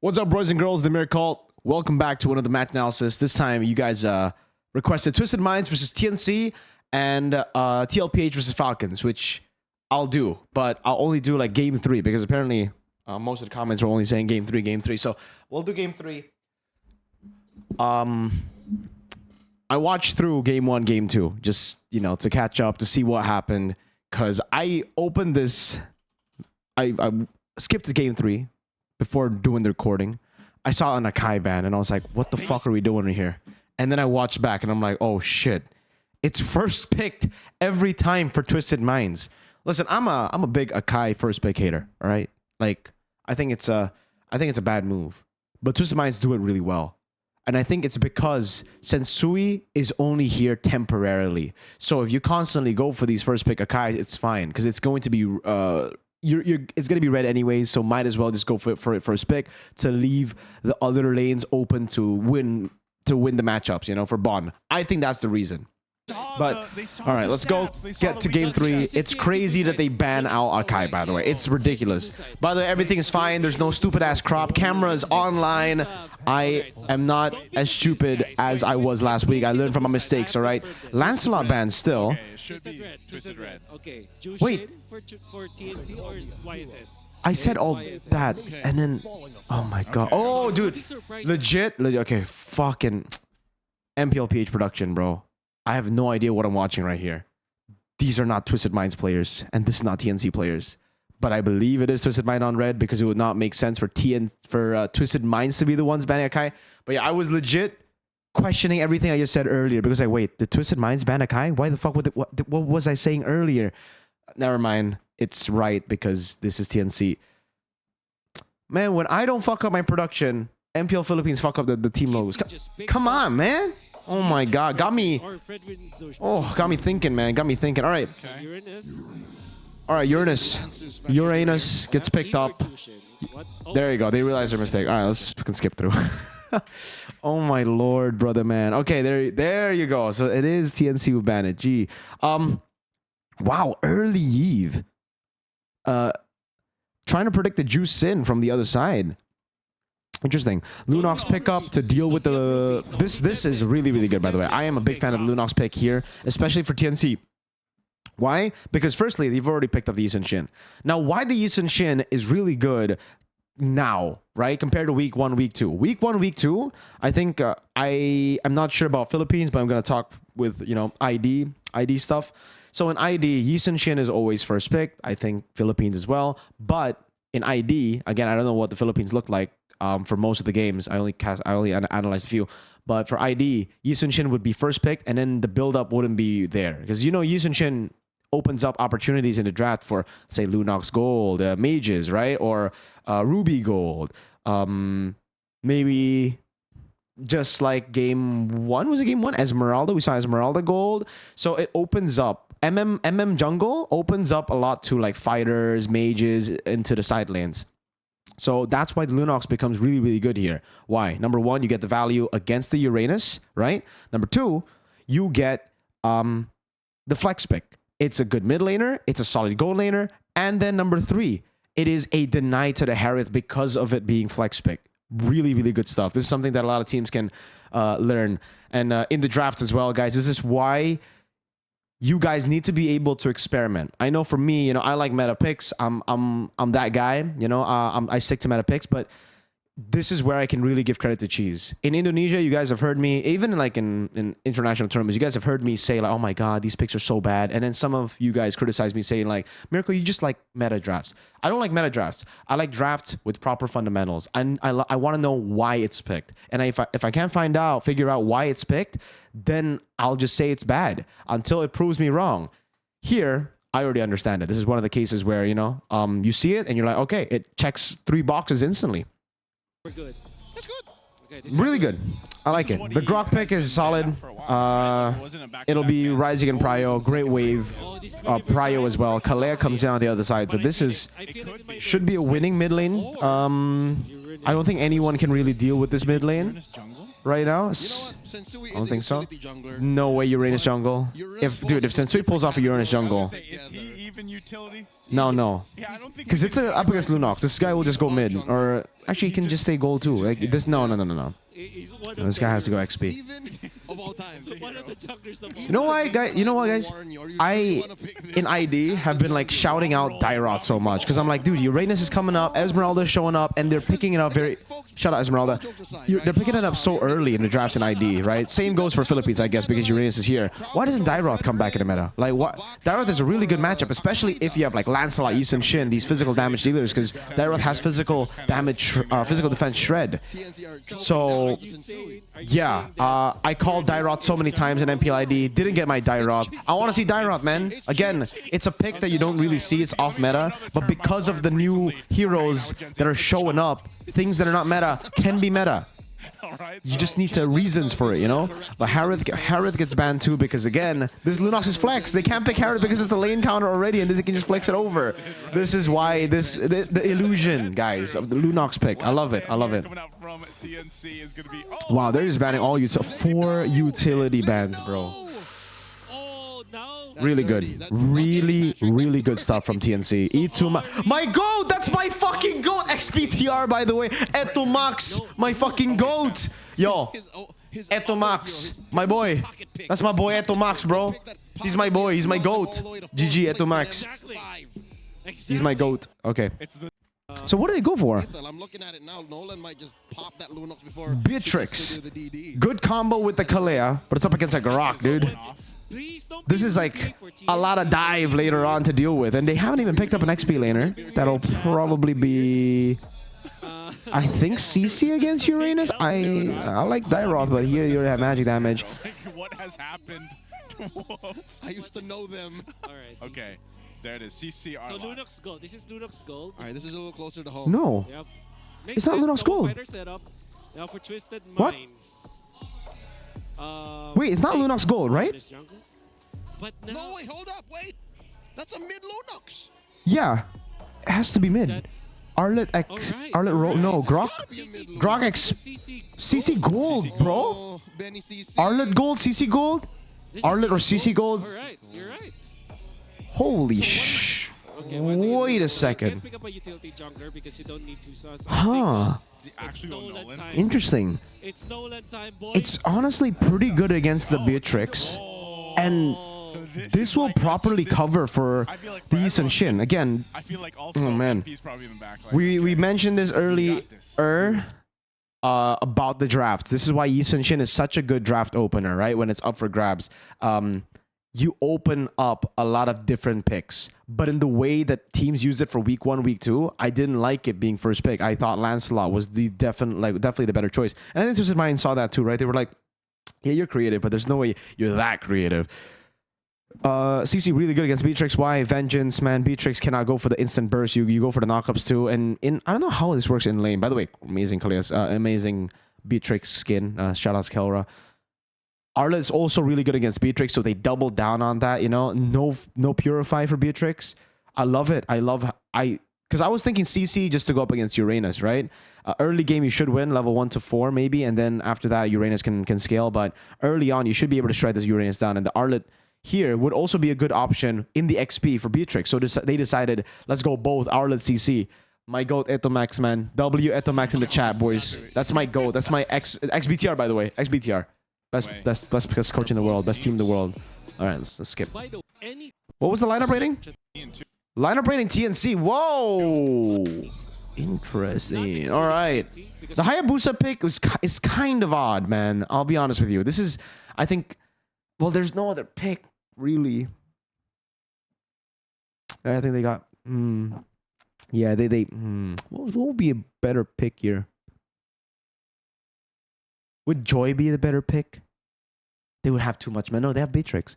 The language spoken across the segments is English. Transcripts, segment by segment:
What's up, boys and girls? The Mirko. Welcome back to another match analysis. This time, you guys requested Twisted Minds versus TNC and TL PH versus Falcons, which I'll do, but I'll only do like game 3 because apparently most of the comments are only saying game 3. So we'll do game 3. I watched through game 1, game 2, just to catch up to see what happened, because I opened this. I skipped to game 3. Before doing the recording, I saw an Akai ban and I was like, what the fuck are we doing here? And then I watched back and I'm like, oh shit, it's first picked every time for Twisted Minds. Listen, I'm a big Akai first pick hater, all right? Like, I think it's a bad move, but Twisted Minds do it really well. And I think it's because Sensui is only here temporarily. So if you constantly go for these first pick Akai, it's fine, because it's going to be it's going to be red anyways, so might as well just go for it first pick to leave the other lanes open to win the matchups, for Bond. I think that's the reason. But all right, let's go get to game 3. It's crazy that they ban out Akai, by the way. It's ridiculous. By the way, everything is fine. There's no stupid ass crop. Camera is online. I am not as stupid as I was last week. I learned from my mistakes, all right? Lancelot ban still. Twisted red. Okay. Wait. For TNC or YSS? I said all that, and then, oh my god. Oh, dude. Legit. Okay, fucking MPL PH production, bro. I have no idea what I'm watching right here. These are not Twisted Minds players, and this is not TNC players. But I believe it is Twisted Mind on red, because it would not make sense for Twisted Minds to be the ones banning Akai. But yeah, I was legit questioning everything I just said earlier, because like, wait, did Twisted Minds ban Akai? Why the fuck would what was I saying earlier? Never mind. It's right, because this is TNC. Man, when I don't fuck up my production, MPL Philippines fuck up the team logos. Come on, man. Oh my god, got me thinking, man. Got me thinking. All right. All right, Uranus gets picked up. There you go. They realized their mistake. All right, let's fucking skip through. Oh my lord, brother, man. Okay, there you go. So it is TNC who banned it. Gee. Wow, early Eve. Trying to predict the Juice Sin from the other side. Interesting. Lunox pickup to deal with the... This is really, really good, by the way. I am a big fan of the Lunox pick here, especially for TNC. Why? Because firstly, they've already picked up the Yisun Shin. Now, why the Yisun Shin is really good now, right? Compared to week 1, week 2. Week 1, week 2, I think I'm not sure about Philippines, but I'm going to talk with, ID stuff. So in ID, Yisun Shin is always first pick. I think Philippines as well. But in ID, again, I don't know what the Philippines look like. For most of the games, I only analyzed a few, but for ID, Yisun Shin would be first picked, and then the build-up wouldn't be there, because Yisun Shin opens up opportunities in the draft for, say, Lunox Gold, Mages, right, or Ruby Gold, maybe just like game 1. Was it game 1? Esmeralda, we saw Esmeralda Gold, so it opens up. MM Jungle opens up a lot to like fighters, mages into the side lanes. So that's why the Lunox becomes really, really good here. Why? Number 1, you get the value against the Uranus, right? Number 2, you get the flex pick. It's a good mid laner. It's a solid gold laner. And then number 3, it is a deny to the Harith because of it being flex pick. Really, really good stuff. This is something that a lot of teams can learn. And in the drafts as well, guys, this is why you guys need to be able to experiment. I know for me, I like meta picks. I'm that guy. I stick to meta picks, but this is where I can really give credit to Cheese. In Indonesia, you guys have heard me, even like in international tournaments, you guys have heard me say like, oh my god, these picks are so bad. And then some of you guys criticize me saying like, Mirko, you just like meta drafts. I don't like meta drafts. I like drafts with proper fundamentals. And I want to know why it's picked. And if I can't figure out why it's picked, then I'll just say it's bad until it proves me wrong. Here, I already understand it. This is one of the cases where, you see it and you're like, okay, it checks 3 boxes instantly. We're good. That's good. Okay, really good. I like it. The Grok pick is solid. It'll be Rising and Prio. Great wave. Prio as well. Kalea comes down on the other side. So this should be a winning mid lane. I don't think anyone can really deal with this mid lane right now. I don't think so. No way Uranus jungle. If Sensui pulls off a Uranus jungle. Is he even utility? No. Yeah, I don't think Because it's up against Lunox. This guy will just go mid. Or actually, he can just stay gold too. Like this. No. This guy has to go XP. Of all time. One of the junglers of all You know why, guys? You know what, guys? I in ID have been like shouting out DRAFTS so much because I'm like, dude, Uranus is coming up, Esmeralda's showing up, and they're picking it up very. Shout out Esmeralda. They're picking it up so early in the drafts in ID, right? Same goes for Philippines, I guess, because Uranus is here. Why doesn't DRAFTS come back in the meta? Like, what? DRAFTS is a really good matchup, especially if you have like Lancelot, Yi Sun-shin, these physical damage dealers, because DRAFTS has physical damage, physical defense shred. So, yeah, I called DRAFTS so many times in MPL ID, didn't get my DRAFTS. I want to see DRAFTS, man. Again, it's a pick that you don't really see. It's off meta, but because of the new heroes that are showing up, things that are not meta can be meta. You just need reasons for it, you know? But Harith gets banned too because, again, this Lunox is flex. They can't pick Harith because it's a lane counter already and they can just flex it over. This is why the illusion, guys, of the Lunox pick. I love it. I love it. Wow, they're just banning all 4 utility bans, bro. Really good. Really good stuff from TNC. E2 my GOAT! That's my fucking GOAT! XPTR, by the way. Eto Max, my fucking GOAT! Yo, Eto Max, my boy. That's my boy Eto Max, bro. He's my boy. He's my GOAT. GG, Eto Max. He's my GOAT. Okay. So what do they go for? I'm looking at it now. Nolan might just pop that Lunox before Beatrix. Good combo with the Kalea, but it's up against a Grok, dude. This is like a lot of dive later on to deal with, and they haven't even picked up an XP laner. That'll probably be, I think, Cici against Uranus. I like DRAFTS, but here you have magic damage. What has happened? I used to know them. All right. Okay, there it is. CC. So Lunox Gold. This is Lunox Gold. All right, this is a little closer to home. No, Yep. it's not Lunox Gold. Now for Twisted What? Minds. Wait, it's not Lunox Gold, right? But No, wait, hold up, wait. That's a mid Lunox. Yeah, it has to be mid. that's Arlet X, Arlet Roll. No, Grok. Grok X. CC Gold, bro. Oh, Benny CC. Arlet Gold, CC Gold. Arlet or CC Gold. All right, you're right. Holy sh. Okay, Wait a You second. can pick up a utility jungler because you don't need 2 suns. Huh. Is he actually on Nolan Nolan? time. Interesting. It's Nolan time, boys. It's honestly pretty good against the Beatrix. And So this will properly cover for I feel like the for Yi Sun-shin. Again, I feel like also oh man, he's probably in the back. Like, we mentioned this earlier this. about the drafts. This is why Yi Sun-shin is such a good draft opener, right? When it's up for grabs. You open up a lot of different picks. But in the way that teams use it for week 1, week 2, I didn't like it being first pick. I thought Lancelot was the definitely the better choice. And I think Twisted Mind saw that too, right? They were like, yeah, you're creative, but there's no way you're that creative. CC really good against Beatrix. Why? Vengeance, man. Beatrix cannot go for the instant burst. You go for the knockups too. And I don't know how this works in lane. By the way, amazing Kalias, amazing Beatrix skin. Shout out to Kelra. Arla is also really good against Beatrix, so they doubled down on that. You know, no Purify for Beatrix. I love it. Because I was thinking CC just to go up against Uranus, right? Early game you should win level 1 to 4 maybe, and then after that Uranus can scale. But early on you should be able to shred this Uranus down, and the Arlet here would also be a good option in the XP for Beatrix. So they decided, let's go both Arlet CC. My GOAT Etomax, man. W Etomax in the chat, boys. That's my GOAT. That's my XBTR, by the way. XBTR. Best coach in the world. Best team in the world. All right, let's skip. What was the lineup rating? Lineup rating TNC. Whoa. Interesting. All right. The Hayabusa pick is kind of odd, man. I'll be honest with you. This is, I think, well, there's no other pick, really. I think they got, yeah, what would be a better pick here? Would Joy be the better pick? They would have too much, man. No, they have Beatrix.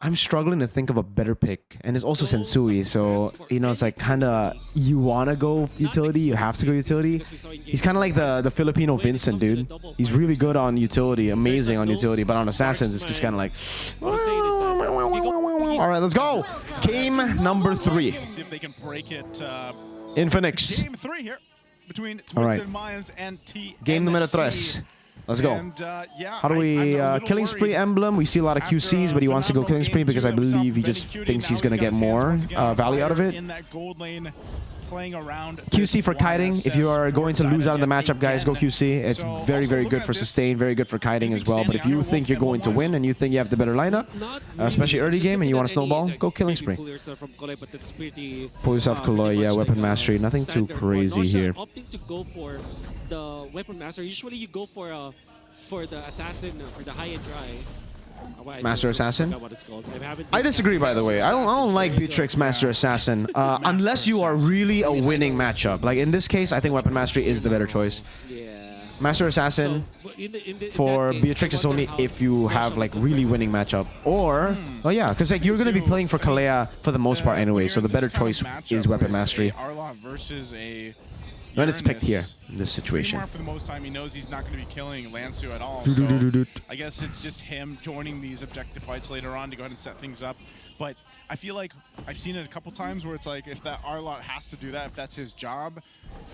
I'm struggling to think of a better pick. And it's also Sensui, so, you know, it's like kind of, you want to go utility, you have to go utility. He's kind of like the Filipino Vincent, dude. He's really good on utility, amazing on utility, but on Assassins, it's just kind of like... Alright, let's go! Game number 3. See if they can break it. Infinix. Game 3 here between Twisted Minds and TNC. Game number 3. Let's go. And, yeah, How do we I'm a little killing spree worried. emblem? We see a lot of After QCs, a but he wants to go phenomenal killing spree game because I two believe he himself, just Bennyqt, thinks now he's gonna got get his hands more once again on value out of fire it. in that gold lane, playing around QC for this kiting. If you are going to lose out in the matchup, guys, go QC. It's So, very, also very looking good at for this, sustain, very good for kiting as well. But if you think you're going to win and you think you have the better lineup, Not especially really. early Just game, and you looking want to at snowball, any, go killing maybe spree. pull yourself from Koloi, but that's pretty, Pull yourself pretty Koloi, much yeah, like weapon a mastery. Nothing too standard crazy one. here. Also, opting to go for the weapon master. Usually you go for the assassin for the high and dry. Master Assassin? What it's called. I disagree, by the way. I don't like Beatrix Master Assassin unless you are really a winning matchup. Like in this case, I think Weapon Mastery is the better choice. Yeah. Master Assassin So, in for that case, Beatrix I is wonder only how if you much have of like the really winning matchup. Or, oh yeah, because like you're gonna be playing for Kalea for the most part anyway. So the better choice is Weapon Mastery. Arlot versus a When it's picked here Uranus. in this situation. Fremar, for the most time, he knows he's not going to be killing Lansu at all. Do-do-do-do-do. So I guess it's just him joining these objective fights later on to go ahead and set things up. But I feel like I've seen it a couple times where it's like if that Arlot has to do that, if that's his job,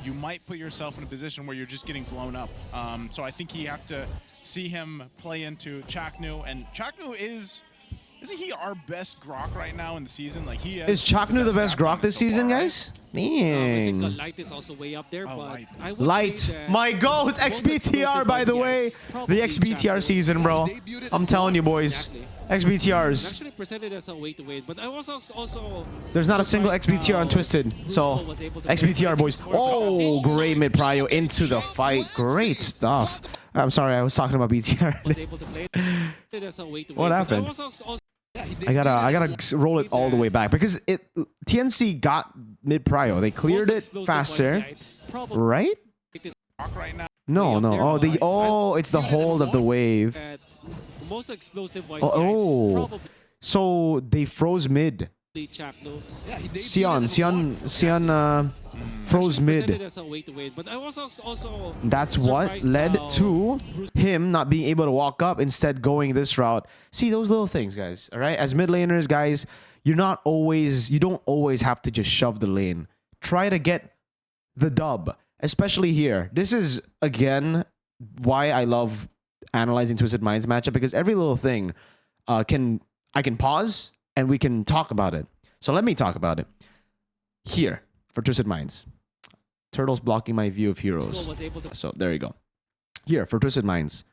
you might put yourself in a position where you're just getting blown up. So I think you have to see him play into Chaknu, and Chaknu isn't he our best Grok right now in the season? Like he Is Chaknu the best Grok this season, guys? I think Dang. Light is also way up there, Oh, but Light. I would Light, say that my GOAT, most XBTR, by explosive the ones, way. yeah, it's probably The XBTR Chaknu. season, bro. I'm telling you, boys. Exactly. XBTRs. Actually presented as a way to win, but I was also There's not a single surprised XBTR on how Twisted. So, Bruce was able to XBTR, play boys. this forward. Oh, great mid prio into the fight. Great stuff. I'm sorry, I was talking about BTR. Was able to play it as a way to What win, but happened? I was also I gotta roll it all the way back because TNC got mid prio. They cleared most it explosive faster, ones, yeah, it's probably right? Grok right now. No, no. Oh, it's the hold of the wave. at most explosive wise, Oh. yeah, it's probably So they froze mid. Chakno. Sion froze Presented mid. as a way to win, but I was also That's what surprised led how to him not being able to walk up, instead going this route. See those little things, guys. All right, as mid laners, guys, you don't always have to just shove the lane. Try to get the dub, especially here. This is again why I love analyzing Twisted Minds matchup, because every little thing I can pause and we can talk about it. So let me talk about it here for Twisted Minds. Turtle's blocking my view of heroes. was able to So there you go. Here for Twisted Minds,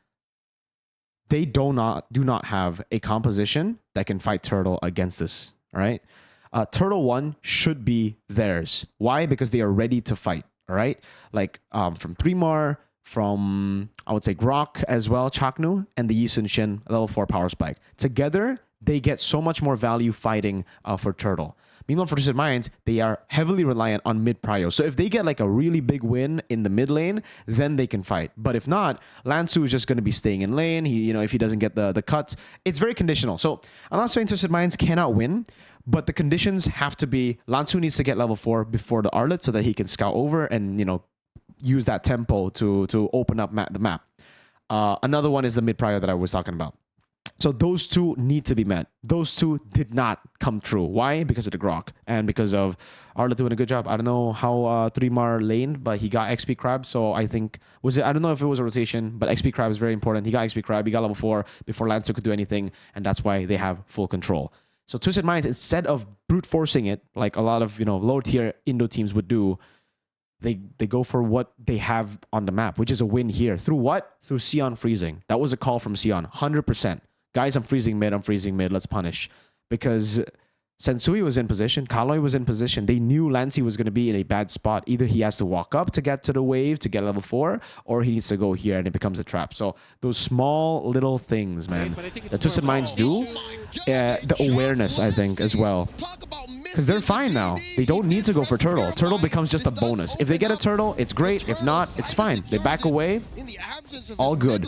they do not have a composition that can fight Turtle against this. All right, Turtle 1 should be theirs. Why? Because they are ready to fight. All right, like from Primar, from I would say Grok as well, Chaknu, and the Yi Sun Shin level 4 power spike. Together, they get so much more value fighting for Turtle. Meanwhile, for Twisted Minds, they are heavily reliant on mid prio. So if they get like a really big win in the mid lane, then they can fight. But if not, Lansu is just going to be staying in lane. He, if he doesn't get the cuts, it's very conditional. So I'm not saying Twisted Minds cannot win, but the conditions have to be Lansu needs to get level 4 before the Arlet so that he can scout over and use that tempo to open up the map. Another one is the mid prio that I was talking about. So those two need to be met. Those two did not come true. Why? Because of the Grok and because of Arla doing a good job. I don't know how 3mar laned, but he got XP Crab. So I think I don't know if it was a rotation, but XP Crab is very important. He got XP Crab. He got level 4 before Lancer could do anything, and that's why they have full control. So Twisted Minds, instead of brute forcing it like a lot of lower tier Indo teams would do, they go for what they have on the map, which is a win here. Through what? Through Sion freezing. That was a call from Sion, 100%. Guys, I'm freezing mid, let's punish. Because Sensui was in position, Kaloi was in position. They knew Lancy was going to be in a bad spot. Either he has to walk up to get to the wave, to get level 4, or he needs to go here and it becomes a trap. So those small little things, man, but I think it's that Twisted more of Minds a- do, the awareness, I think, as well. Because they're fine now. They don't need to go for Turtle. Turtle becomes just a bonus. If they get a Turtle, it's great. If not, it's fine. They back away. All good.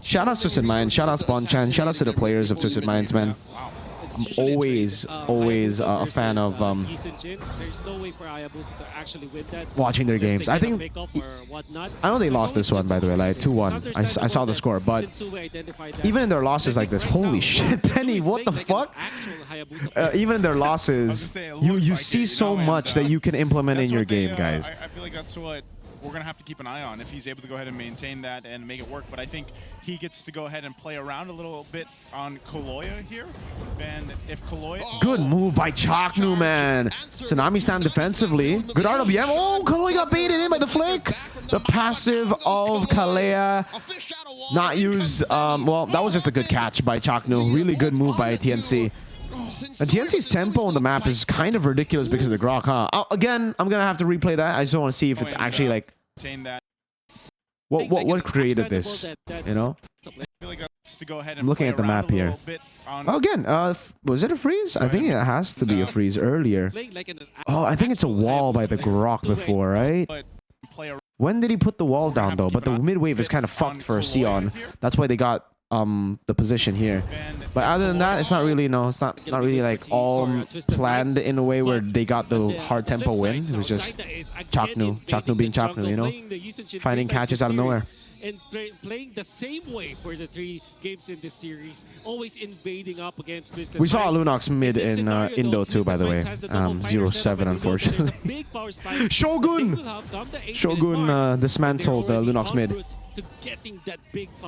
Shout out to Twisted Minds. Shout out Spawn-chan. Shout out to the players of Twisted Minds, man. I'm always a fan of There's no way for Hayabusa to actually win that. watching their Unless games. they I get a think pickup or whatnot. I know they It's lost always this one, just by the way, like it's 2-1. I understandable saw the that score, but Sensui identified that. even in their losses like this, holy shit, Penny, what the fuck? Even in their losses, say, it you looks like see it, so and, much that you can implement in that's your what they, game, guys. I feel like that's what we're going to have to keep an eye on if he's able to go ahead and maintain that and make it work. But I think he gets to go ahead and play around a little bit on Kaloya here. And if Kaloya... Good move by Chaknu, man. Tsunami stand defensively. Good RWM. Oh, Kaloya got baited in by the flick. The passive of Kalea. Not used. Well, that was just a good catch by Chaknu. Really good move by TNC. And TNC's tempo on the map is kind of ridiculous because of the Grok, huh? Again, I'm going to have to replay that. I just want to see if it's actually like... What created this, you know? I'm looking at the map here. Oh, again, was it a freeze? I think it has to be a freeze earlier. Oh, I think it's a wall by the Grok before, right? When did he put the wall down, though? But the mid-wave is kind of fucked for Sion. That's why they got the position here. But other than that, it's not really, it's not really like all planned in a way where they got the hard tempo win. It was just Chaknu being Chaknu, you know, finding catches out of nowhere. And playing the same way for the 3 games in this series, always invading up against Mr. We saw Lunox mid in Indo too, by the way. 0-7, unfortunately. Shogun dismantled Lunox mid.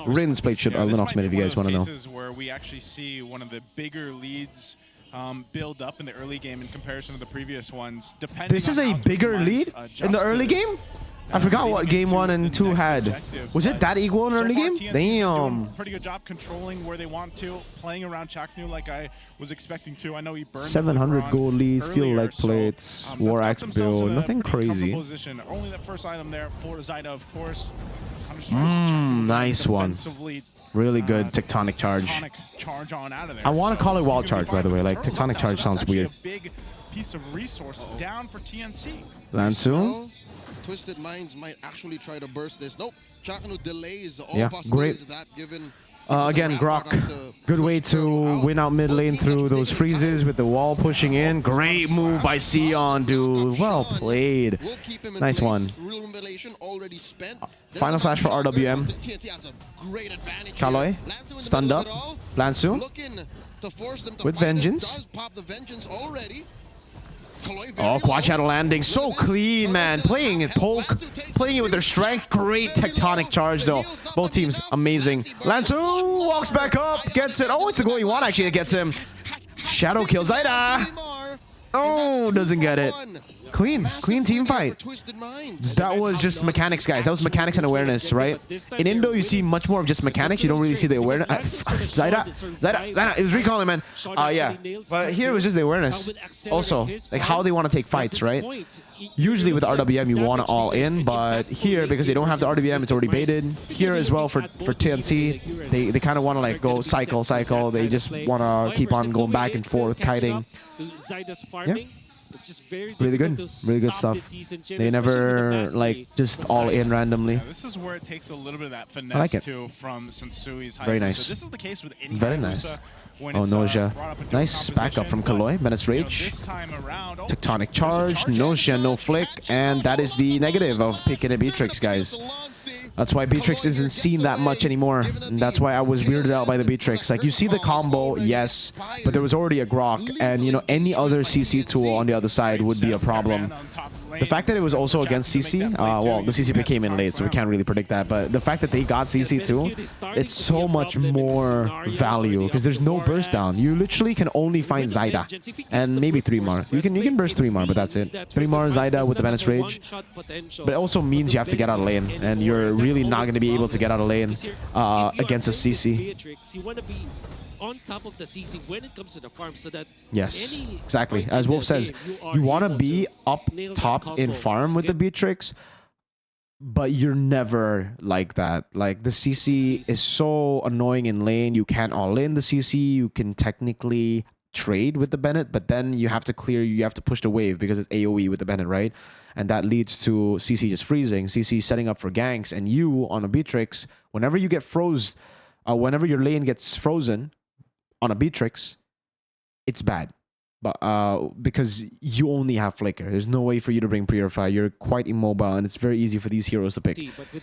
Rins played Lunox mid, if you guys want to know. This is where we actually see one of the bigger leads build up in the early game in comparison to the previous ones. This is a bigger lead in the early game? I forgot what game 1 and 2 had. Was it that equal in early game? Damn. Pretty good job controlling where they want to, playing around Chaknu like I was expecting to. I know he burned 700 gold lead, steel leg plates, war axe build, nothing crazy. Only that first item there for Zyda, of course. Nice one. Really good tectonic charge. I want to call it wall charge, by the way. Like tectonic charge sounds weird. Big piece of resource down for TNC. Lansu. Twisted Minds might actually try to burst this. Nope. Chaknu delays all possibilities great. of that given Again, Grok, good way to win out mid lane through those freezes with the wall pushing in. Great move by Sion, dude. Well played. Nice one. Final slash for RWM. Kaloy, stunned up. Lansu, with Vengeance. Oh, quad shadow landing. So clean, man. Playing it poke. Playing it with their strength. Great tectonic charge, though. Both teams, amazing. Lansu walks back up. Gets it. Oh, it's the glowing one, actually, that gets him. Shadow kills Zyda. Oh, doesn't get it. Clean team fight. That was just mechanics, guys. That was mechanics and awareness, right? In Indo, you see much more of just mechanics. You don't really see the awareness. Zyda, it was recalling, man. Yeah. But here it was just the awareness. Also, like how they want to take fights, right? Usually with RWM, you want to all in, but here, because they don't have the RWM, it's already baited. Here as well for TNC, they kind of want to like go cycle. They just want to keep on going back and forth, kiting. Yeah. It's just really good stuff. They never like just all in randomly. Yeah, this is where it takes a little bit of that finesse too from Sensui's very nice. So this is the case with any very nice. Oh, Nausea. Nice backup from Kaloy. Bennett's Rage. Tectonic charge. Nausea, no flick. And that is the negative of picking a Beatrix, guys. That's why Beatrix isn't seen that much anymore. And that's why I was weirded out by the Beatrix. Like, you see the combo, yes, but there was already a Grok. And, you know, any other CC tool on the other side would be a problem. The fact that it was also against Cici, well, the CC pick came in late, so we can't really predict that. But the fact that they got CC too, it's so much more value because there's no burst down. You literally can only find Zyda and maybe 3-mar. You can burst 3-mar, but that's it. 3-mar Zyda with the Bennett's Rage. But it also means you have to get out of lane, and you're really not going to be able to get out of lane against a CC. On top of the CC when it comes to the farm, so that yes, exactly. As Wolf says, you want to be up top in farm with the Beatrix, but you're never like that. Like, the CC is so annoying in lane. You can't all in the CC. You can technically trade with the Bennett, but then you have to push the wave because it's AoE with the Bennett, right? And that leads to CC just freezing, CC setting up for ganks, and you on a Beatrix, whenever you get froze, whenever your lane gets frozen on a Beatrix, it's bad. But because you only have Flicker. There's no way for you to bring Purify. You're quite immobile, and it's very easy for these heroes to pick.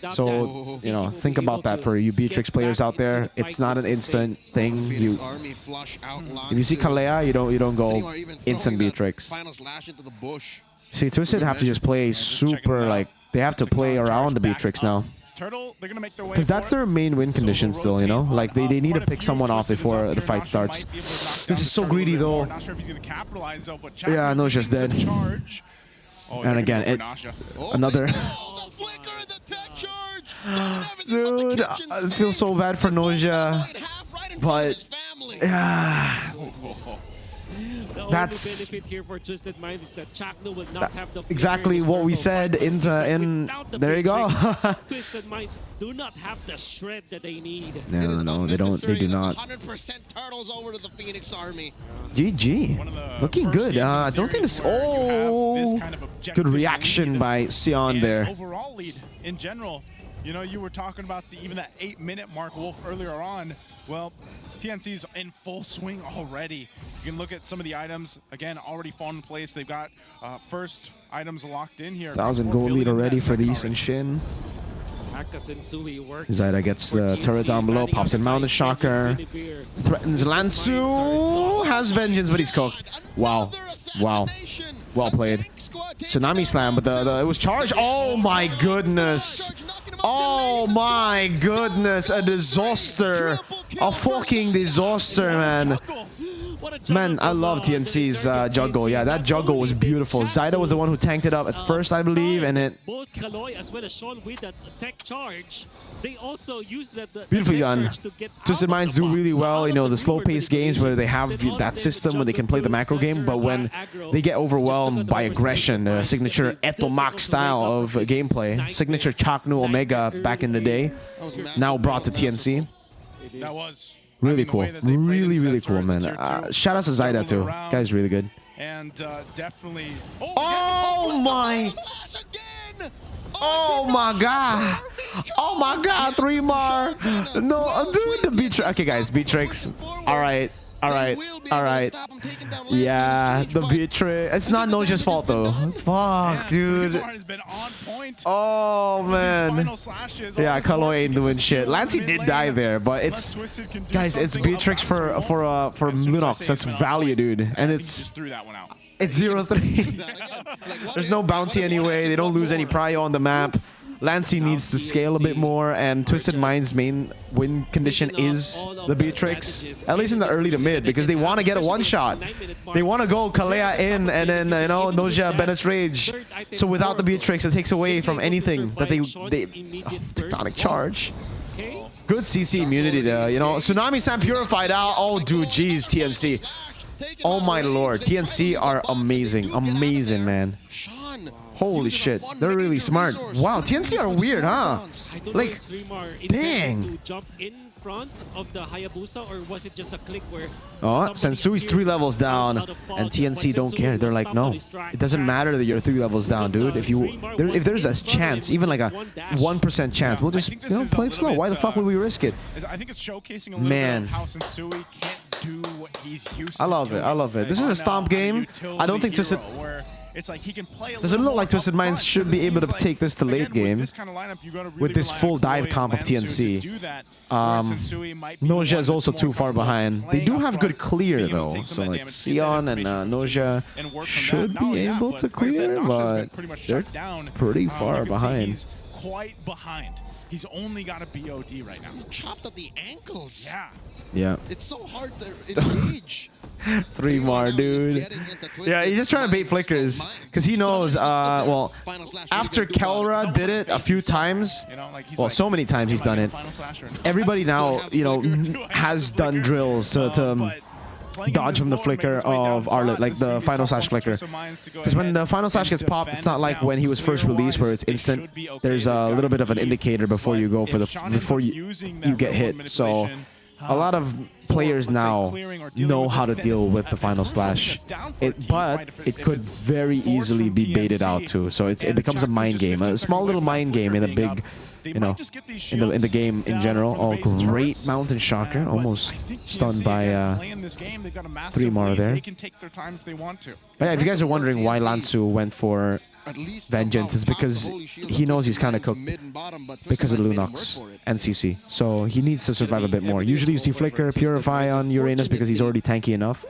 So, you know, think about that for you Beatrix players out there. It's not an instant thing. If you see Kalea, you don't go instant Beatrix. See, Twisted have to just play super, like, They have to play around the Beatrix now. Turtle, they're gonna make their way Because that's their main win condition still, you know? Like, they need to pick someone off before the fight starts. This is so greedy, though. Not sure if he's gonna capitalize, though, but Yeah, no, it's just dead. And again, another... Dude, I feel so bad for Noja. But... Yeah... That's exactly what we said in there you go. Twisted Minds do not have the shred that they need. No, they don't. They do not. 100% turtles over to the Phoenix Army. GG. Looking good. I don't think this. Oh, good reaction by Sion there. Overall lead in general. You know, you were talking about even that 8-minute mark, Wolf, earlier on. Well, TNC's in full swing already. You can look at some of the items, again, already fallen in place. They've got first items locked in here. 1,000 gold lead already for the Eastern Shin. Zaida gets the turret down below, pops in Mountain Shocker, threatens Lansu, has vengeance, but he's cooked. Wow. Wow. Well played. Tsunami Slam, but it was charged. Oh my goodness. Oh my goodness. A disaster. A fucking disaster, man. Man, I love TNC's juggle. Yeah, that juggle was beautiful. Zaida was the one who tanked it up at first, I believe, and it... Both Kaloy as well as Sean with that tech charge. They also use that beautifully done. Twisted Minds do really well, you know, the slow-paced games where they have that system where they can play the macro game, but when they get overwhelmed by aggression, signature Etomac style of gameplay, signature Chaknu Omega back in the day, now brought to TNC. That was really cool. Really cool, man. Shout out to Zaida too. Guy's really good. And definitely. Oh my! Oh my god! Oh my god! 3 more! No, dude, the Beatrix. Okay, guys, Beatrix. All right. Yeah, the Beatrix. It's not Noja's fault though. Fuck, dude. Oh man. Yeah, Kaloy ain't doing shit. Lancey did die there, but it's guys, it's Beatrix for Lunox. That's value, dude, and it's 0-3. There's no bounty anyway. They don't lose any prio on the map. Lancey needs to scale a bit more, and Twisted Mind's main win condition is the Beatrix, at least in the early to mid, because they want to get a one-shot. They want to go Kalea in, and then, you know, Noja, Bennett's Rage. So without the Beatrix, it takes away from anything that they Tectonic Charge. Good CC immunity to, you know, Tsunami Slam purified out. Oh, dude, geez, TNC. Oh my lord, TNC are amazing. Amazing, man. Holy shit, they're really smart. Wow, TNC are weird, huh? Like, dang. Jump in front of the Hayabusa, or was it just a click where? Oh, Sensui's 3 levels down, and TNC don't care. They're like, no, it doesn't matter that you're 3 levels down, dude. If there's a chance, even like a 1% chance, we'll just, you know, play it slow. Why the fuck would we risk it? I think it's showcasing a little bit of how Sensui can't do what he's used to. I love it. I love it. This is a stomp game. I don't think Twisted. It's like he can play doesn't look like Twisted Minds should be able to take this to late game with this full dive comp of TNC. Noja is also too far behind. They do have good clear though, so like Sion and Noja should be able to clear, but they're pretty far behind. Quite behind. He's only got a BOD right now. He's chopped at the ankles. Yeah. Yeah. It's so hard to engage. 3 more, dude. Yeah, he's just trying to bait flickers because he knows. Well, after Kelra did it a few times, well, so many times he's done it. Everybody now, you know, has done drills to dodge from the flicker of Arlet, like the final slash flicker. Because when the final slash gets popped, it's not like when he was first released where it's instant. There's a little bit of an indicator before you go for before you get hit. So a lot of players now know how to deal with the final slash, but it could very easily be baited out too. So it becomes a mind game, a small little mind game in a big, you know, in the game in general. Oh, great Mountain Shocker, almost stunned by 3 more there. Yeah, if you guys are wondering why Lansu went for Vengeance, is because he knows he's kind of cooked because of Lunox. and Cici. So he needs to survive a bit more. Usually you see Flicker, Purify on Uranus because he's already tanky enough.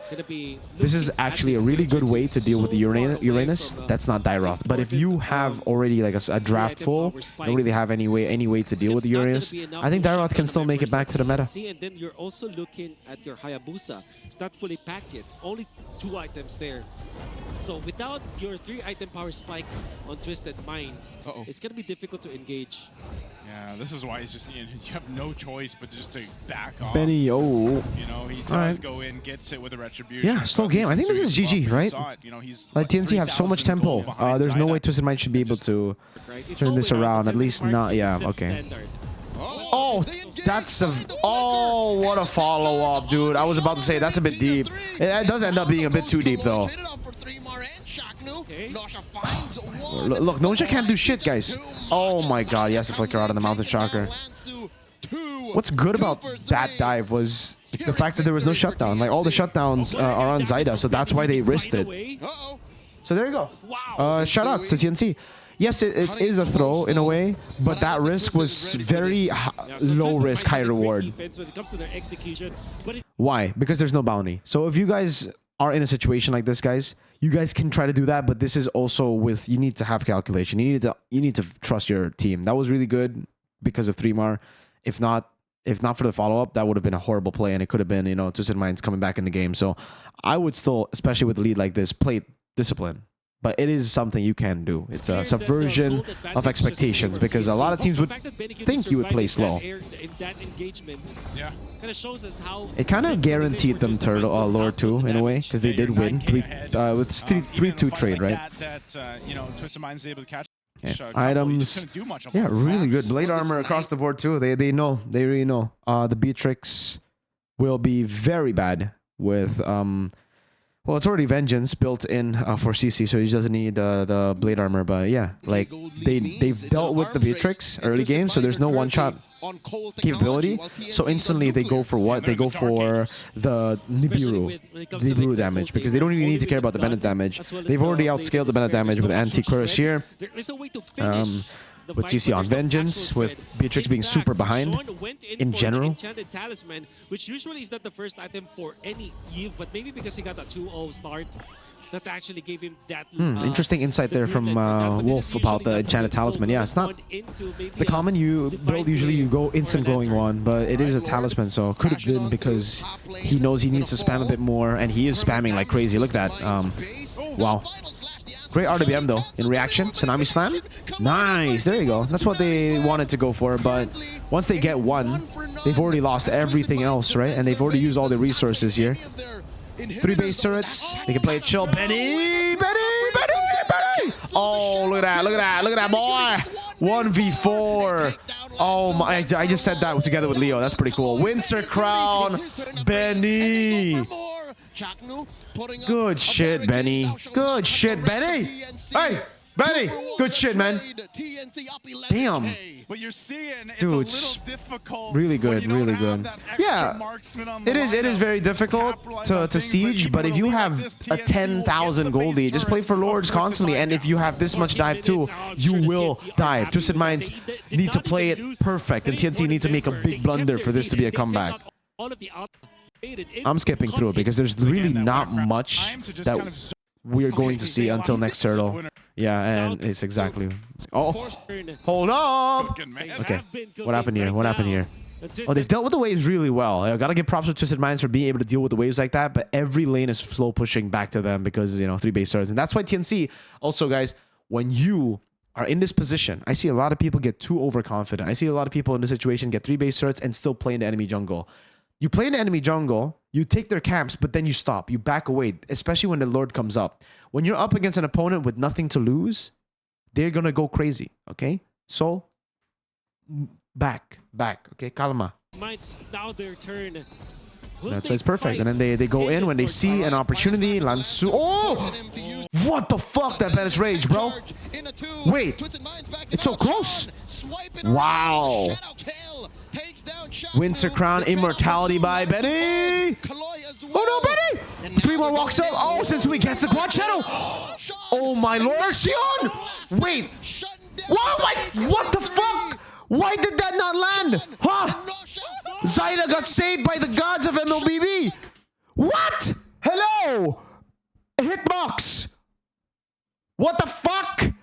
This is actually a really good way to deal with the Uranus. That's not Dairoth. But if you have already like a draft full, don't really have any way to deal with the Uranus, I think Dairoth can still make it back to the meta. And then you're also looking at your Hayabusa. It's not fully packed yet. Only 2 items there. So without your 3-item power spike on Twisted Minds, it's going to be difficult to engage. Yeah, this is why he's just, you have no choice but just to back off. Benny, You know, he does go in, gets it with a Retribution. Yeah, slow game. I think this is GG, right? You know, he's like TNC have so much tempo. There's no way Twisted Mind should be able to turn this around. At least not. Yeah, okay. Oh, that's a... Oh, what a follow-up, dude. I was about to say, that's a bit deep. It does end up being a bit too deep, though. Look, Noja can't do shit, guys. Oh my god, he has to flicker out of the Mountain Shocker. What's good about that dive was the fact that there was no shutdown. Like, all the shutdowns are on Zyda, so that's why they risked it. So there you go. Shout out to TNC. Yes, it is a throw in a way, but that risk was very low risk, high reward. Why? Because there's no bounty. So if you guys are in a situation like this, guys, you guys can try to do that, but this is also with, you need to have calculation. You need to trust your team. That was really good because of 3-mar. If not for the follow-up, that would have been a horrible play, and it could have been, you know, Twisted Minds coming back in the game. So I would still, especially with a lead like this, play discipline. But it is something you can do. It's a subversion of expectations because a lot of teams would think you would play slow. It kind of guaranteed them turtle Lord 2 in a way because they did win with 3-2 trade, right? Yeah. Items, yeah, really good. Blade armor across the board too. They really know. The Beatrix will be very bad with well, it's already Vengeance built in for Cici, so he doesn't need the Blade Armor. But yeah, like they've dealt with the Beatrix early game, so there's no one-shot capability. So instantly they go for what? They go for the Nibiru damage because they don't really need to care about the Bennett damage. They've already outscaled the Bennett damage with Anti-Chorus here. With Cici on Vengeance, with Beatrix being super behind in general. Talisman, which usually is not the first item for any Eve, but maybe because he got a 2-0 start, that actually gave him that. Interesting insight there from Wolf about the Enchanted Talisman. Yeah, it's not the common you build. Usually you go instant glowing one, but it is a talisman, so could have been because he knows he needs to spam a bit more, and he is spamming like crazy. Look at that. Wow. Great RWM though, in reaction. Tsunami Slam. Nice, there you go. That's what they wanted to go for, but once they get one, they've already lost everything else, right? And they've already used all the resources here. 3 base turrets. They can play it chill. Benny! Oh, look at that, boy! 1v4. Oh my, I just said that together with Leo. That's pretty cool. Winter Crown, Benny. Good shit, Benny. Good shit, Benny. Hey, Benny. Good shit, man. Damn. But you're seeing, dude, it's difficult. Really good, really good. Yeah, it is very difficult to siege, but if you have a 10,000 gold lead, just play for Lords constantly, and if you have this much dive too, you will dive. Twisted Minds need to play it perfect, and TNC need to make a big blunder for this to be a comeback. I'm skipping through it because there's really not much that we're going to see until next turtle. Yeah, and it's exactly... Oh, hold up! Okay, what happened here? What happened here? Oh, they've dealt with the waves really well. I gotta give props to Twisted Minds for being able to deal with the waves like that, but every lane is slow pushing back to them because, you know, 3 base stars. And that's why TNC, also guys, when you are in this position, I see a lot of people get too overconfident. I see a lot of people in this situation get 3 base turrets and still play in the enemy jungle. You play in the enemy jungle, you take their camps, but then you stop. You back away, especially when the Lord comes up. When you're up against an opponent with nothing to lose, they're going to go crazy, okay? So, back, okay? Calma. It's now their turn. That's why it's perfect. And then they go in when they see an opportunity. Lansu. Oh! What the fuck? That Bennett's rage, bro. Wait. It's so close. Wow. Winter Crown Immortality by Benny. Oh no, Benny! 3-1 walks up. Oh, since we gets the quad shadow. Oh my lord, Sion! Wait. Wow, what the fuck? Why did that not land? Huh? Zyda got saved by the gods of MLBB. What? Hello? A hitbox. What the fuck?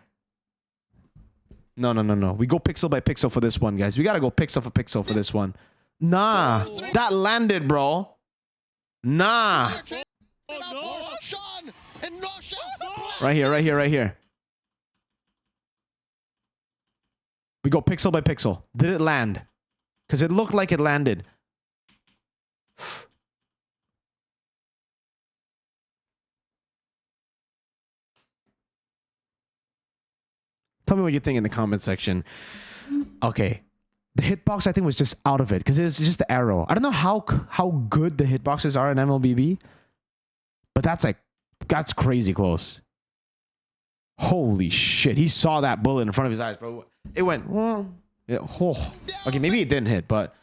No. We go pixel by pixel for this one, guys. We gotta go pixel for pixel for this one. Nah. That landed, bro. Nah. Right here. We go pixel by pixel. Did it land? Because it looked like it landed. Tell me what you think in the comment section. Okay. The hitbox, I think, was just out of it. Because it's just the arrow. I don't know how good the hitboxes are in MLBB. But that's crazy close. Holy shit. He saw that bullet in front of his eyes, bro. It went... Yeah, oh. Okay, maybe it didn't hit, but...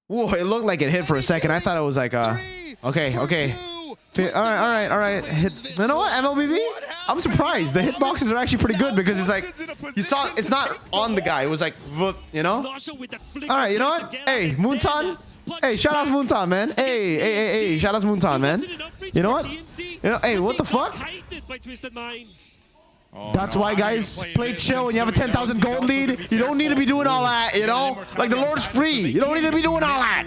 Whoa, it looked like it hit for a second. I thought it was like okay. Alright. Hit. You know what, MLBB? I'm surprised. The hitboxes are actually pretty good because it's like... You saw... It's not on the guy. It was like... You know? Alright, you know what? Hey, Moonton. Hey, shout out to Moonton, man. Hey. Shout out to Moonton, man. You know what? Hey, what the fuck? That's why, guys, play chill when you have a 10,000 gold lead. You don't need to be doing all that, you know? Like, the Lord's free. You don't need to be doing all that.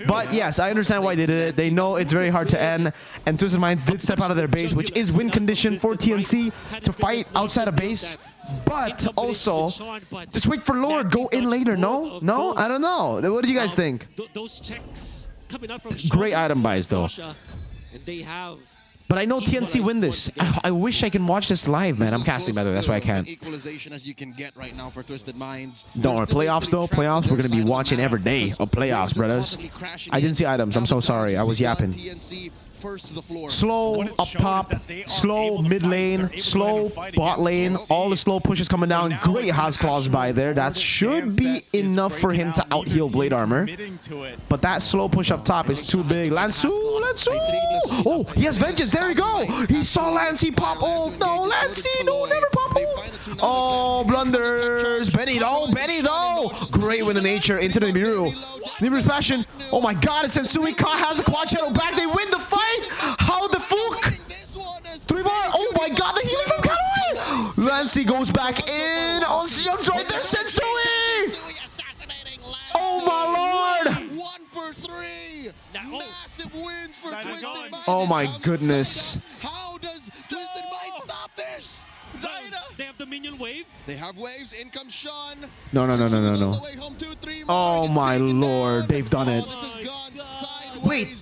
But yes, I understand why they did it. They know it's very hard to end. And Twisted Minds did step out of their base, which is win condition for TNC to fight outside of base. But also, just wait for Lord. Go in later. No? I don't know. What do you guys think? Great item buys, though. But I know TNC win this. I wish I can watch this live, man. I'm casting, by the way. That's why I can't. Don't worry. Playoffs, though. Playoffs, we're going to be watching every day of playoffs, brothers. I didn't see items. I'm so sorry. I was yapping. Slow up top, slow mid lane, slow bot lane, all the slow pushes coming down. Great House Claws by there. That should be enough for him to out heal Blade Armor. But that slow push up top is too big. Lansu! Oh, he has Vengeance. There we go. He saw Lancey pop ult. No, Lancey, no, never pop ult. Oh, blunders. Benny though. Great win of nature into the Nibiru. Nibiru's passion. Oh my god, it Sensui Ka has the quad shadow back. They win the fight. How the fuck? 3 more. Oh my god, the healing from Callaway. Lancey goes back in. Oh, Sion's right there. Sensui. Oh my lord. 1 for 3. Massive wins for Twisted Minds. Oh my goodness. How does Twisted Minds stop this? They have the minion wave. They have waves. In comes Sean. No. Home, 2, 3 Oh my lord, they've done it. Wait,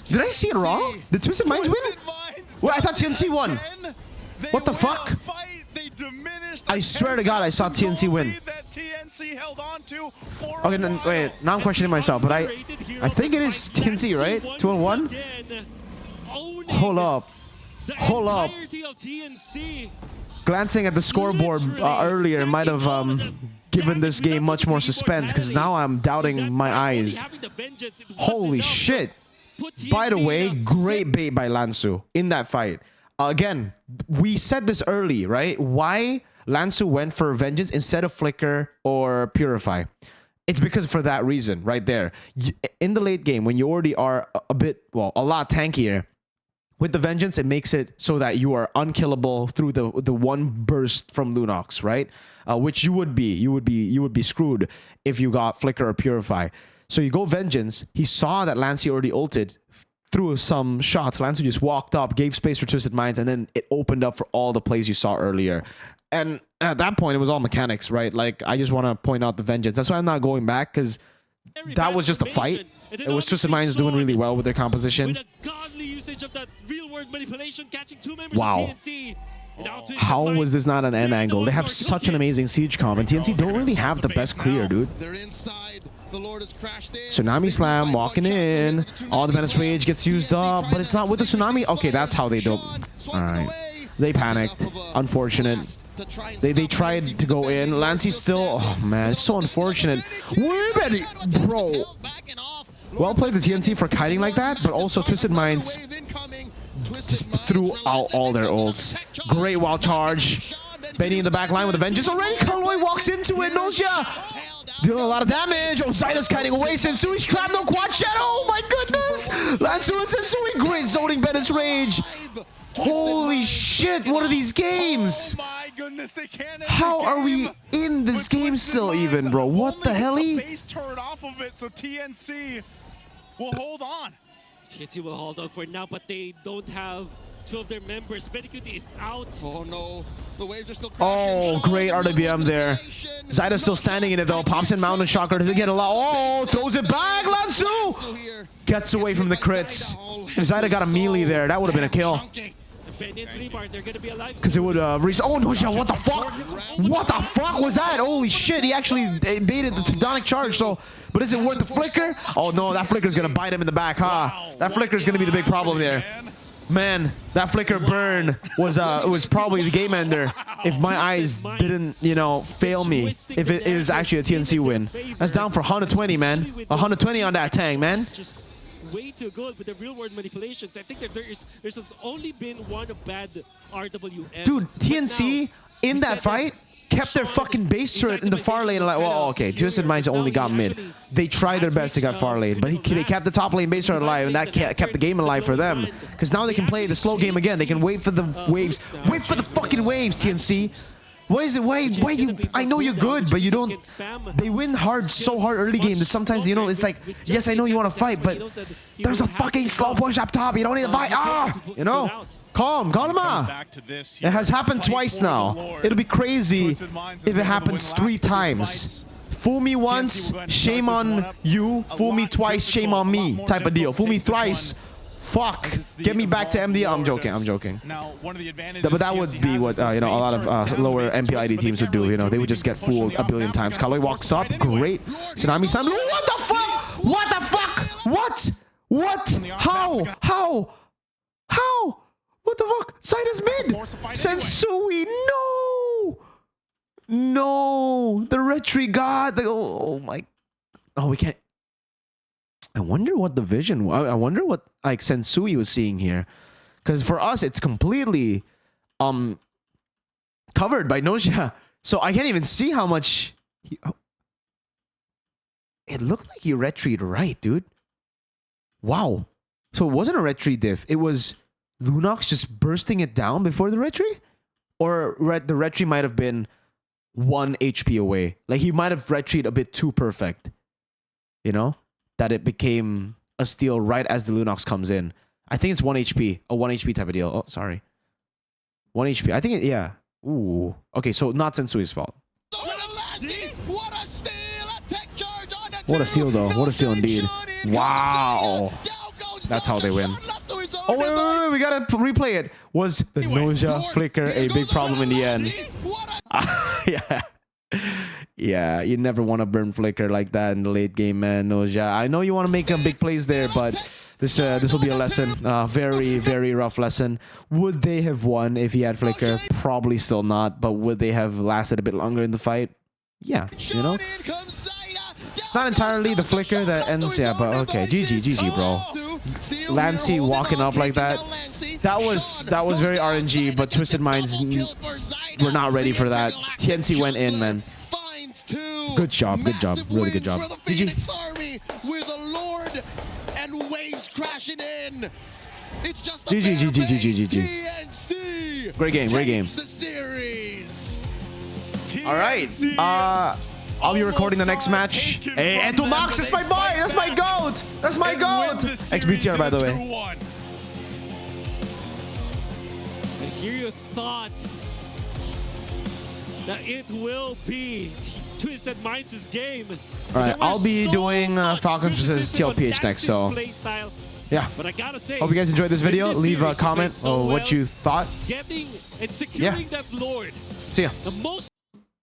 did I see it wrong? Did Twisted Minds win? Well, I thought TNC won. What the fuck? I swear to God, I saw TNC win. Okay, no, wait. Now I'm questioning myself, but I think it is TNC, right? 2-1. Hold up. Glancing at the scoreboard earlier might have given this game much more suspense because now I'm doubting my eyes. Holy shit. By the way, great bait by Lansu in that fight. Again, we said this early, right? Why Lansu went for Vengeance instead of Flicker or Purify. It's because for that reason right there. In the late game, when you already are a lot tankier, with the Vengeance, it makes it so that you are unkillable through the one burst from Lunox, right? Which you would be screwed if you got Flicker or Purify. So you go Vengeance. He saw that Lancey already ulted, threw some shots. Lancey just walked up, gave space for Twisted Minds, and then it opened up for all the plays you saw earlier. And at that point, it was all mechanics, right? Like, I just want to point out the Vengeance. That's why I'm not going back, because that was just a fight. It was Twisted Minds doing really well with their composition. Wow. How was this not an end angle? They have such an amazing siege comp, and TNC don't really have the best clear, dude. Tsunami Slam walking in. All the Menace Rage gets used up, but it's not with the Tsunami. Okay, that's how they do. Alright. They panicked. Unfortunate. They tried to go in. Lancey's still... Oh, man. It's so unfortunate. Where Benny? Bro. Well played the TNC for kiting like that, but also Twisted Minds just threw out all their ults. Great wild charge. Benny in the back line with a vengeance already. Kaloy walks into it. Nosha dealing a lot of damage. Oh, Zyda's kiting away. Sensui's trapped. No quad shadow. Oh my goodness. Lansu and Sensui. Great zoning Bennett's rage. Holy shit. What are these games? Oh my goodness, they can't. How are we in this game still even, bro? What the hell? Base turret off of it, so TNC will hold on. TNC will hold on for now, but they don't have two of their members. Bennyqt is out. Oh no, the waves are still crashing. Oh, great RWM there. Zyda's still standing in it though. Pops in Mountain Shocker. Doesn't get a lot. Oh, throws it back. Lansu gets away from the crits. If Zyda got a melee there, that would have been a kill. Benny and 3-bar, they're gonna be alive. Because it would reach. Oh no, what the fuck? What the fuck was that? Holy shit, he actually baited the tectonic charge. So, but is it worth the flicker? Oh no, that flicker's gonna bite him in the back, huh? That flicker's gonna be the big problem there. Man, that flicker burn was probably the game ender if my eyes didn't, you know, fail me. If it is actually a TNC win. That's down for 120, man. 120 on that tank, man. Way too good with the real world manipulations. I think that there's only been one bad RWM. Dude, TNC in that fight kept their fucking base turret in the far lane. Like, well, okay, Twisted Minds only got mid. They tried their best to get far lane, but they kept the top lane base turret alive, and that kept the game alive for them. Because now they can play the slow game again. They can wait for the waves. Wait for the fucking waves, TNC. Why is it? Why you? I know you're good, but you don't. They win hard, so hard early game that sometimes, you know, it's like, yes, I know you want to fight, but there's a fucking slow push up top. You don't need to fight. Ah, you know, calm, Kalma. It has happened twice now. It'll be crazy if it happens 3 times. Fool me once, shame on you. Fool me twice, shame on me. Type of deal. Fool me thrice. Fuck! Get me back to MDL. I'm joking. I'm joking. But that would be what you know, a lot of lower MPID teams would do. You know, they would just get fooled a billion times. Kaloy walks up. Great. Tsunami time. What the fuck? What the fuck? What? What? How? How? How? What the fuck? Zyda's mid. Sensui. No. No. The retreat god. Oh my. Oh, we can't. I wonder what the vision. I wonder what like Sensui was seeing here, because for us it's completely covered by Nosha, so I can't even see how much. It looked like he retreat right, dude. Wow. So it wasn't a retreat diff. It was Lunox just bursting it down before the retreat, or the retreat might have been 1 HP away. Like he might have retreat a bit too perfect. You know. That it became a steal right as the Lunox comes in. I think it's 1 HP. A 1 HP type of deal. Oh, sorry. 1 HP. I think it, yeah. Ooh. Okay, so not Sensui's fault. What a steal, though. What a steal indeed. Wow. That's how they win. Oh, wait. We gotta replay it. Was the Nosha flicker a big problem in the end? Yeah. Yeah, you never want to burn flicker like that in the late game, man. Nosha, I know you want to make big plays there, but this will be a lesson. Very, very rough lesson. Would they have won if he had flicker? Probably still not, but would they have lasted a bit longer in the fight? Yeah, you know? It's not entirely the flicker that ends, yeah, but okay. GG, bro. Lancey walking up like that. That was very RNG, but Twisted Minds were not ready for that. TNC went in, man. Good job, really good job. GG. With a Lord and waves crashing in. It's just GG. Great game. All right. I'll be recording the next match. Hey, Eto Max, that's my boy. That's my goat. That's my goat. XBTR, by the way. And here you thought that it will be Twisted Minds' game. All right, I'll be doing Falcons vs TL PH next, so yeah. But I gotta say, hope you guys enjoyed this video. Leave a comment on what you thought. Getting and securing that Lord. See ya. The most